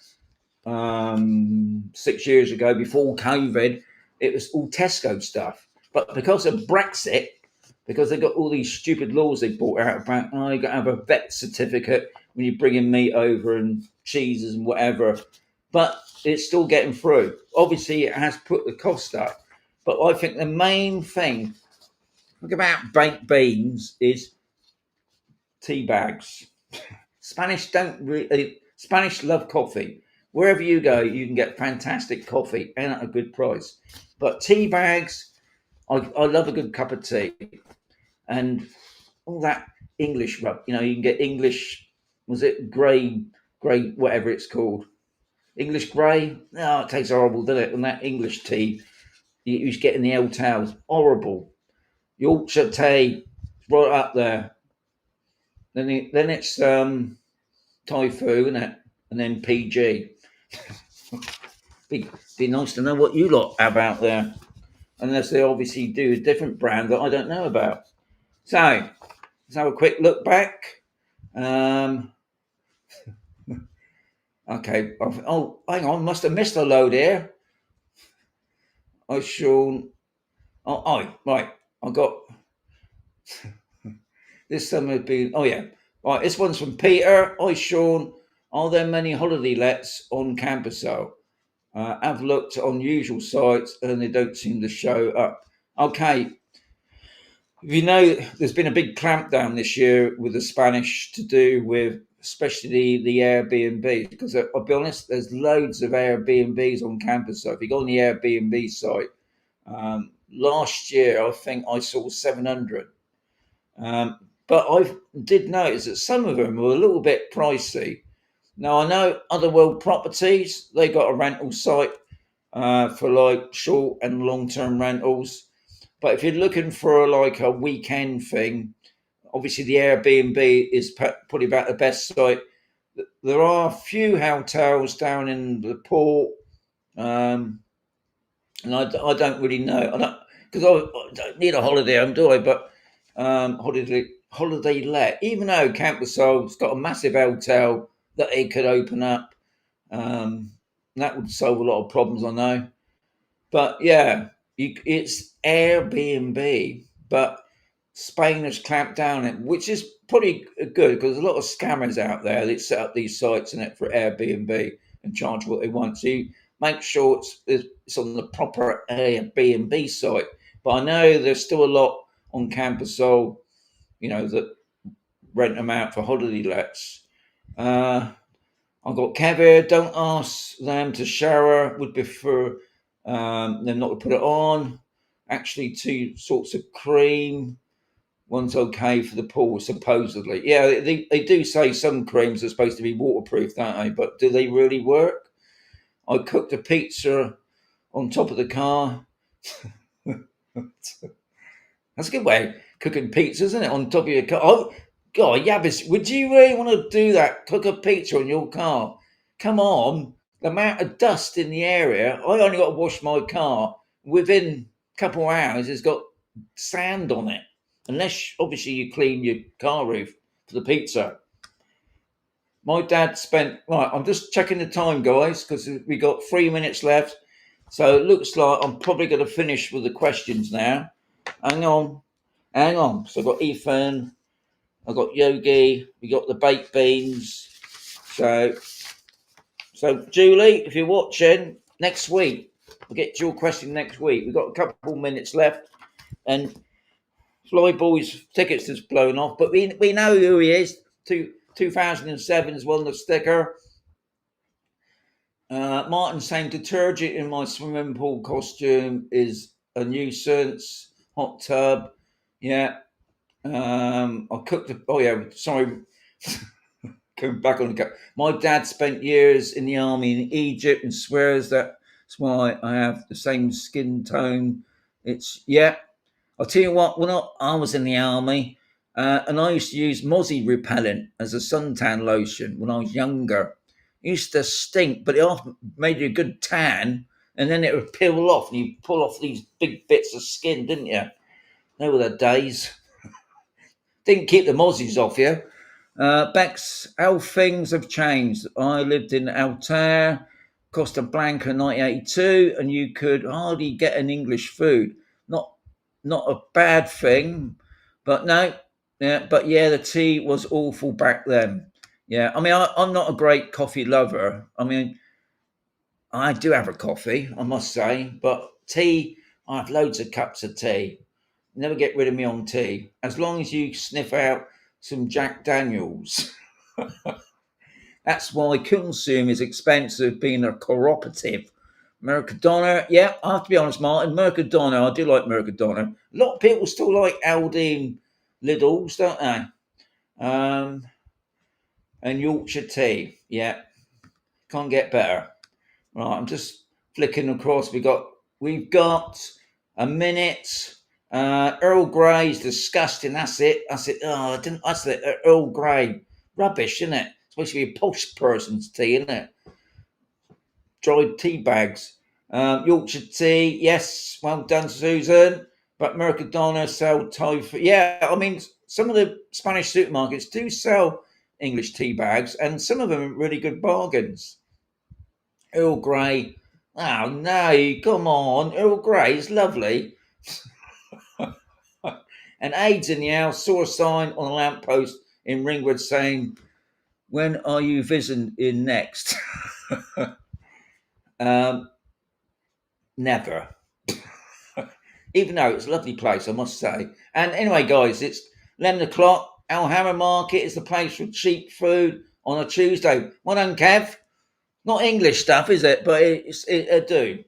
6 years ago, before COVID, it was all Tesco stuff. But because of Brexit, because they got all these stupid laws they brought out about, you got to have a vet certificate when you're bringing meat over and cheeses and whatever. But it's still getting through. Obviously, it has put the cost up. But I think the main thing about baked beans is tea bags. Spanish love coffee. Wherever you go, you can get fantastic coffee and at a good price. But tea bags, I love a good cup of tea. And all that English rub, you know, you can get English, was it grey, whatever it's called. English grey? No, it tastes horrible, doesn't it? And that English tea, you get in the L towels, horrible. Yorkshire tea, right up there. Then it's Thai food, isn't it? And then PG. be nice to know what you lot have out there, unless they obviously do a different brand that I don't know about. So let's have a quick look back. Okay. Oh, hang on. Must have missed a load here. I Sean. Right. I got this summer been. Oh yeah. Right. This one's from Peter. Hi Sean. Are there many holiday lets on Camperso? I've looked on usual sites and they don't seem to show up. Okay. You know, there's been a big clampdown this year with the Spanish to do with especially the Airbnb, because I'll be honest, there's loads of Airbnbs on campus. So if you go on the Airbnb site, last year I think I saw 700. But I did notice that some of them were a little bit pricey. Now I know Other World Properties, they got a rental site for like short and long term rentals. But if you're looking for like a weekend thing, obviously the Airbnb is probably about the best site. There are a few hotels down in the port, and I don't really know. I don't, because I don't need a holiday home, do I? But holiday let. Even though Campersoul's got a massive hotel that it could open up, that would solve a lot of problems, I know. But yeah, it's Airbnb, but Spain has clamped down it, which is pretty good because there's a lot of scammers out there that set up these sites in it for Airbnb and charge what they want. So you make sure it's on the proper Airbnb site. But I know there's still a lot on Campus Soul, that rent them out for holiday lets. I've got Kev here. Don't ask them to shower. Would prefer them not to put it on. Actually, two sorts of cream. One's okay for the pool, supposedly. Yeah, they do say some creams are supposed to be waterproof, don't they? But do they really work? I cooked a pizza on top of the car. That's a good way of cooking pizza, isn't it? On top of your car. Oh, God, Yabbis, would you really want to do that? Cook a pizza on your car? Come on. The amount of dust in the area. I only got to wash my car. Within a couple of hours, it's got sand on it. Unless, obviously, you clean your car roof for the pizza. My dad spent... Right, I'm just checking the time, guys, because we got 3 minutes left. So it looks like I'm probably going to finish with the questions now. Hang on. So I've got Ethan, I've got Yogi, we got the baked beans. So Julie, if you're watching, next week, we'll get to your question next week. We've got a couple minutes left, and Flyboy's tickets has blown off, but we know who he is. 2007's won the sticker. Martin saying detergent in my swimming pool costume is a nuisance. Hot tub, yeah. I cooked. Sorry. Going back on the cup. My dad spent years in the army in Egypt and swears that's why I have the same skin tone. I'll tell you what. When I was in the army, and I used to use mozzie repellent as a suntan lotion when I was younger. It used to stink, but it often made you a good tan, and then it would peel off, and you pull off these big bits of skin, didn't you? They were the days. Didn't keep the mozzies off you. Bex, how things have changed. I lived in Altair, Costa Blanca 1982, and you could hardly get an English food. Not a bad thing, but no. Yeah, but yeah, the tea was awful back then. Yeah, I mean, I'm not a great coffee lover. I mean, I do have a coffee, I must say, but tea, I have loads of cups of tea. Never get rid of me on tea. As long as you sniff out some Jack Daniels. That's why consume is expensive being a cooperative. Mercadona, yeah, I have to be honest, Martin. Mercadona, I do like Mercadona. A lot of people still like Aldi and Lidl's, don't they? And Yorkshire tea, yeah, can't get better. Right, I'm just flicking across. We've got a minute. Earl Grey's disgusting. That's it. Oh, that's it. Earl Grey, rubbish, isn't it? It's supposed to be a posh person's tea, isn't it? Dried tea bags. Yorkshire tea, yes, well done, Susan. But Mercadona sell tofu. Yeah, I mean, some of the Spanish supermarkets do sell English tea bags, and some of them are really good bargains. Earl Grey. Oh no, come on. Earl Grey is lovely. And AIDS in the house saw a sign on a lamppost in Ringwood saying, "When are you visiting next?" Never. Even though it's a lovely place, I must say. And anyway, guys, it's 11 o'clock. Alhambra Market is the place for cheap food on a Tuesday. Well done, Kev. Not English stuff, is it? But I do.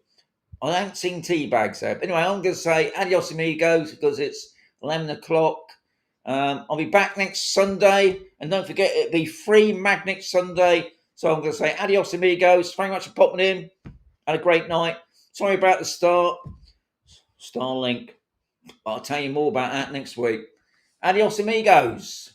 I haven't seen tea bags there. Anyway, I'm going to say adios amigos because it's 11 o'clock. I'll be back next Sunday. And don't forget, it'll be free Magnet Sunday. So I'm going to say adios amigos. Thank you much for popping in. Had a great night. Sorry about the start. Starlink. I'll tell you more about that next week. Adios amigos.